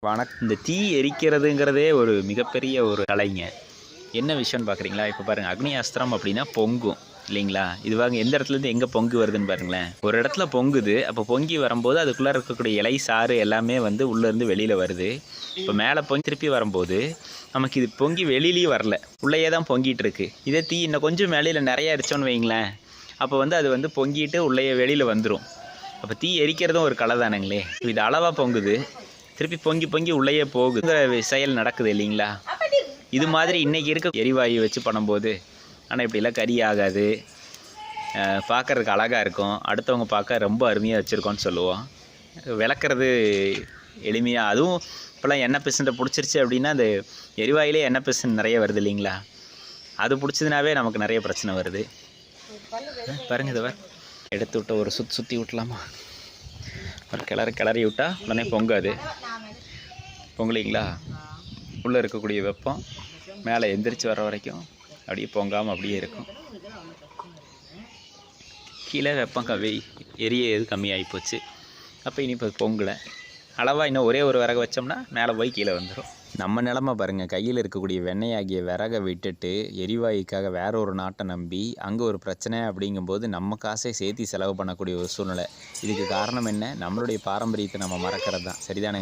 இந்த தீ எரிக்கிறதுங்கிறதே ஒரு மிகப்பெரிய ஒரு கலைங்க. என்ன விஷயம்னு பார்க்குறீங்களா? இப்போ பாருங்கள், அக்னி அஸ்திரம் அப்படின்னா பொங்கும் இல்லைங்களா? இதுவாங்க எந்த இடத்துலேருந்து எங்கே பொங்கு வருதுன்னு பாருங்களேன். ஒரு இடத்துல பொங்குது, அப்போ பொங்கி வரும்போது அதுக்குள்ளே இருக்கக்கூடிய இலை சாறு எல்லாமே வந்து உள்ளேருந்து வெளியில் வருது. இப்போ மேலே பொங்கி திருப்பி வரும்போது நமக்கு இது பொங்கி வெளியிலையும் வரல, உள்ளேயே தான் பொங்கிட்டு இருக்கு. இதே தீ இன்னும் கொஞ்சம் மேலையில் நிறைய அடித்தோன்னு வைங்களேன், அப்போ வந்து அது வந்து பொங்கிட்டு உள்ளேயே வெளியில் வந்துடும். அப்போ தீ எரிக்கிறதும் ஒரு கலை தானுங்களே. இது அளவாக பொங்குது, திருப்பி பொங்கி பொங்கி உள்ளேயே போகுங்கிற செயல் நடக்குது இல்லைங்களா? இது மாதிரி இன்றைக்கி இருக்க எரிவாயு வச்சு பண்ணும்போது ஆனால் இப்படிலாம் கறி ஆகாது, பார்க்குறதுக்கு அழகாக இருக்கும், அடுத்தவங்க பார்க்க ரொம்ப அருமையாக வச்சுருக்கோன்னு சொல்லுவோம். விளக்குறது எளிமையாக, அதுவும் இப்போலாம் எண்ணெய் பிசுண்டை பிடிச்சிருச்சு அப்படின்னா அந்த எரிவாயிலே எண்ணெய் பிசுண்டு நிறைய வருது இல்லைங்களா? அது பிடிச்சதுனாவே நமக்கு நிறைய பிரச்சனை வருது. பாருங்க, இதை எடுத்து விட்ட ஒரு சுற்றி விட்டலாமா? ஒரு கிளறி விட்டால் உடனே பொங்காது. பொங்கலிங்களா? உள்ளே இருக்கக்கூடிய வெப்பம் மேலே எந்திரிச்சு வர வரைக்கும் அப்படியே பொங்காமல் அப்படியே இருக்கும். கீழே வெப்பம் எரியது கம்மியாகி போச்சு. அப்போ இனி இப்போ பொங்கலை அளவாக இன்னும் ஒரே ஒரு விறகு வச்சோம்னா மேலே போய் கீழே வந்துடும். நம்ம நிலமை பாருங்கள், கையில் இருக்கக்கூடிய வெண்ணெய் ஆகிய விறகை விட்டுட்டு எரிவாயுக்காக வேற ஒரு நாட்டை நம்பி அங்கே ஒரு பிரச்சனை அப்படிங்கும்போது நம்ம காசை சேர்த்து செலவு பண்ணக்கூடிய ஒரு சூழ்நிலை. இதுக்கு காரணம் என்ன? நம்மளுடைய பாரம்பரியத்தை நம்ம மறக்கிறது தான். சரிதானே?